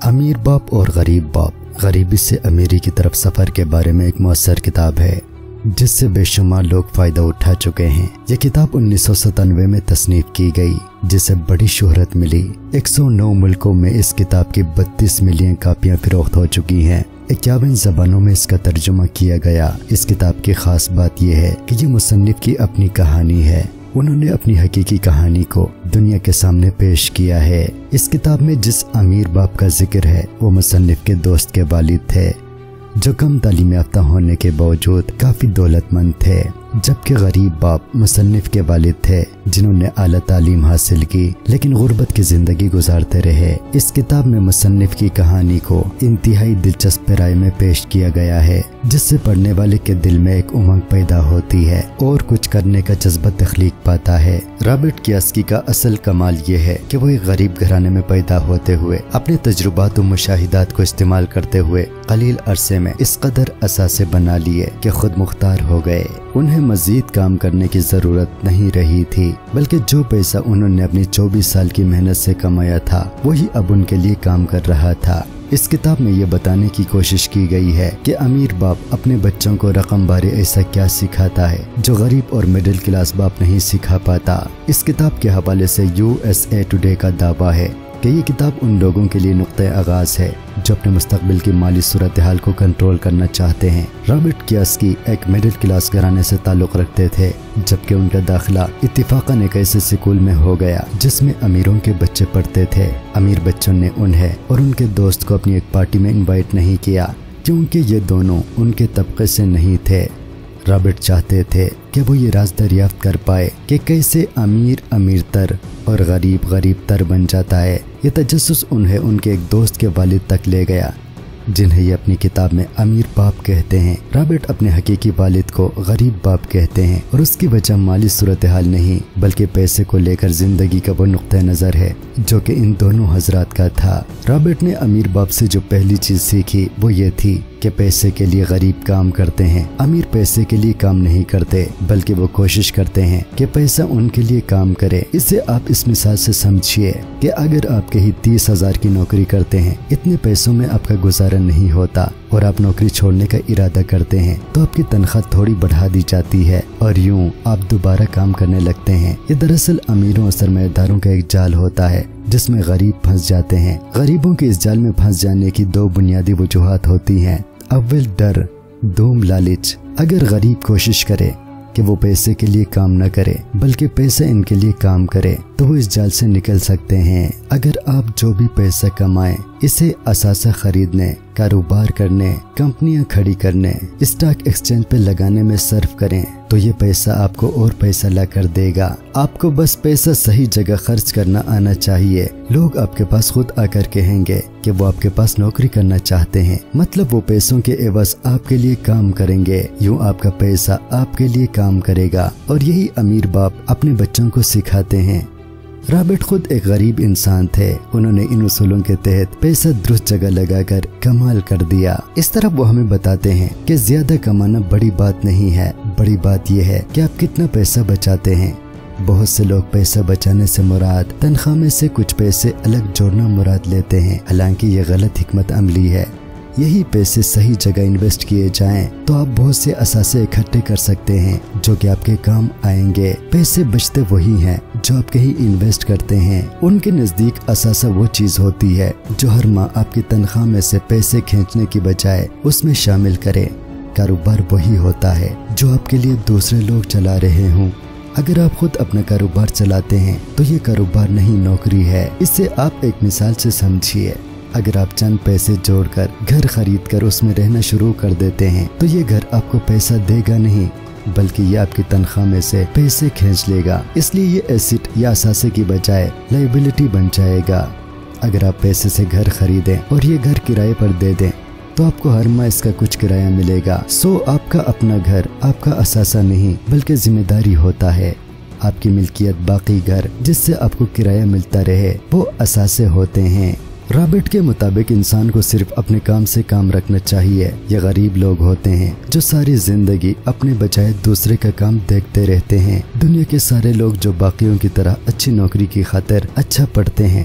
امیر باپ اور غریب باپ، غریبی سے امیری کی طرف سفر کے بارے میں ایک مؤثر کتاب ہے جس سے بے شمار لوگ فائدہ اٹھا چکے ہیں۔ یہ کتاب 1997 میں تصنیف کی گئی جسے بڑی شہرت ملی۔ 109 ملکوں میں اس کتاب کی 32 ملین کاپیاں فروخت ہو چکی ہیں۔ 51 زبانوں میں اس کا ترجمہ کیا گیا۔ اس کتاب کی خاص بات یہ ہے کہ یہ مصنف کی اپنی کہانی ہے۔ انہوں نے اپنی حقیقی کہانی کو دنیا کے سامنے پیش کیا ہے۔ اس کتاب میں جس امیر باپ کا ذکر ہے وہ مصنف کے دوست کے والد تھے جو کم تعلیم یافتہ ہونے کے باوجود کافی دولت مند تھے، جبکہ غریب باپ مصنف کے والد تھے جنہوں نے اعلیٰ تعلیم حاصل کی لیکن غربت کی زندگی گزارتے رہے۔ اس کتاب میں مصنف کی کہانی کو انتہائی دلچسپ رائے میں پیش کیا گیا ہے جس سے پڑھنے والے کے دل میں ایک امنگ پیدا ہوتی ہے اور کچھ کرنے کا جذبہ تخلیق پاتا ہے۔ رابرٹ کیاسکی کا اصل کمال یہ ہے کہ وہ ایک غریب گھرانے میں پیدا ہوتے ہوئے اپنے تجربات و مشاہدات کو استعمال کرتے ہوئے قلیل عرصے میں اس قدر اثاثے بنا لیے کہ خود مختار ہو گئے۔ انہیں مزید کام کرنے کی ضرورت نہیں رہی تھی، بلکہ جو پیسہ انہوں نے اپنی 24 سال کی محنت سے کمایا تھا وہی اب ان کے لیے کام کر رہا تھا۔ اس کتاب میں یہ بتانے کی کوشش کی گئی ہے کہ امیر باپ اپنے بچوں کو رقم باری ایسا کیا سکھاتا ہے جو غریب اور مڈل کلاس باپ نہیں سکھا پاتا۔ اس کتاب کے حوالے سے USA ٹوڈے کا دعویٰ ہے کہ یہ کتاب ان لوگوں کے لیے نقطۂ آغاز ہے جو اپنے مستقبل کی مالی صورتحال کو کنٹرول کرنا چاہتے ہیں۔ رابرٹ کیاسکی ایک مڈل کلاس گھرانے سے تعلق رکھتے تھے، جبکہ ان کا داخلہ اتفاقاً ایک ایسے اسکول میں ہو گیا جس میں امیروں کے بچے پڑھتے تھے۔ امیر بچوں نے انہیں اور ان کے دوست کو اپنی ایک پارٹی میں انوائٹ نہیں کیا کیونکہ یہ دونوں ان کے طبقے سے نہیں تھے۔ رابرٹ چاہتے تھے کہ وہ یہ راز دریافت کر پائے کہ کیسے امیر تر اور غریب تر بن جاتا ہے۔ یہ تجسس انہیں ان کے ایک دوست کے والد تک لے گیا جنہیں یہ اپنی کتاب میں امیر باپ کہتے ہیں۔ رابرٹ اپنے حقیقی والد کو غریب باپ کہتے ہیں اور اس کی وجہ مالی صورتحال نہیں بلکہ پیسے کو لے کر زندگی کا وہ نقطہ نظر ہے جو کہ ان دونوں حضرات کا تھا۔ رابرٹ نے امیر باپ سے جو پہلی چیز سیکھی وہ یہ تھی کہ پیسے کے لیے غریب کام کرتے ہیں، امیر پیسے کے لیے کام نہیں کرتے بلکہ وہ کوشش کرتے ہیں کہ پیسہ ان کے لیے کام کرے۔ اسے آپ اس مثال سے سمجھیے کہ اگر آپ کہیں 30,000 کی نوکری کرتے ہیں، اتنے پیسوں میں آپ کا گزارا نہیں ہوتا اور آپ نوکری چھوڑنے کا ارادہ کرتے ہیں تو آپ کی تنخواہ تھوڑی بڑھا دی جاتی ہے اور یوں آپ دوبارہ کام کرنے لگتے ہیں۔ یہ دراصل امیروں اور سرمایہ داروں کا ایک جال ہوتا ہے جس میں غریب پھنس جاتے ہیں۔ غریبوں کے اس جال میں پھنس جانے کی 2 بنیادی وجوہات ہوتی ہیں۔ اول ڈر، دوم لالچ۔ اگر غریب کوشش کرے کہ وہ پیسے کے لیے کام نہ کرے بلکہ پیسہ ان کے لیے کام کرے تو وہ اس جال سے نکل سکتے ہیں۔ اگر آپ جو بھی پیسہ کمائیں اسے اثاثہ خریدنے، کاروبار کرنے، کمپنیاں کھڑی کرنے، اسٹاک ایکسچینج پہ لگانے میں صرف کریں تو یہ پیسہ آپ کو اور پیسہ لا کر دے گا۔ آپ کو بس پیسہ صحیح جگہ خرچ کرنا آنا چاہیے۔ لوگ آپ کے پاس خود آ کر کہیں گے کہ وہ آپ کے پاس نوکری کرنا چاہتے ہیں، مطلب وہ پیسوں کے عوض آپ کے لیے کام کریں گے، یوں آپ کا پیسہ آپ کے لیے کام کرے گا۔ اور یہی امیر باپ اپنے بچوں کو سکھاتے ہیں۔ رابرٹ خود ایک غریب انسان تھے، انہوں نے ان اصولوں کے تحت پیسہ درست جگہ لگا کر کمال کر دیا۔ اس طرح وہ ہمیں بتاتے ہیں کہ زیادہ کمانا بڑی بات نہیں ہے، بڑی بات یہ ہے کہ آپ کتنا پیسہ بچاتے ہیں۔ بہت سے لوگ پیسہ بچانے سے مراد تنخواہ میں سے کچھ پیسے الگ جوڑنا مراد لیتے ہیں، حالانکہ یہ غلط حکمت عملی ہے۔ یہی پیسے صحیح جگہ انویسٹ کیے جائیں تو آپ بہت سے اثاثے اکٹھے کر سکتے ہیں جو کہ آپ کے کام آئیں گے۔ پیسے بچتے وہی ہیں جو آپ کہیں انویسٹ کرتے ہیں۔ ان کے نزدیک اثاثہ وہ چیز ہوتی ہے جو ہر ماہ آپ کی تنخواہ میں سے پیسے کھینچنے کی بجائے اس میں شامل کرے۔ کاروبار وہی ہوتا ہے جو آپ کے لیے دوسرے لوگ چلا رہے ہوں۔ اگر آپ خود اپنا کاروبار چلاتے ہیں تو یہ کاروبار نہیں، نوکری ہے۔ اسے آپ ایک مثال سے سمجھیے۔ اگر آپ چند پیسے جوڑ کر گھر خرید کر اس میں رہنا شروع کر دیتے ہیں تو یہ گھر آپ کو پیسہ دے گا نہیں بلکہ یہ آپ کی تنخواہ میں سے پیسے کھینچ لے گا۔ اس لیے یہ ایسٹ یا اثاثے کی بجائے لائبلٹی بن جائے گا۔ اگر آپ پیسے سے گھر خریدیں اور یہ گھر کرائے پر دے دیں تو آپ کو ہر ماہ اس کا کچھ کرایہ ملے گا۔ آپ کا اپنا گھر آپ کا اثاثہ نہیں بلکہ ذمہ داری ہوتا ہے۔ آپ کی ملکیت باقی گھر جس سے آپ کو کرایہ ملتا رہے وہ اثاثے ہوتے ہیں۔ رابرٹ کے مطابق انسان کو صرف اپنے کام سے کام رکھنا چاہیے۔ یہ غریب لوگ ہوتے ہیں جو ساری زندگی اپنے بجائے دوسرے کا کام دیکھتے رہتے ہیں۔ دنیا کے سارے لوگ جو باقیوں کی طرح اچھی نوکری کی خاطر اچھا پڑھتے ہیں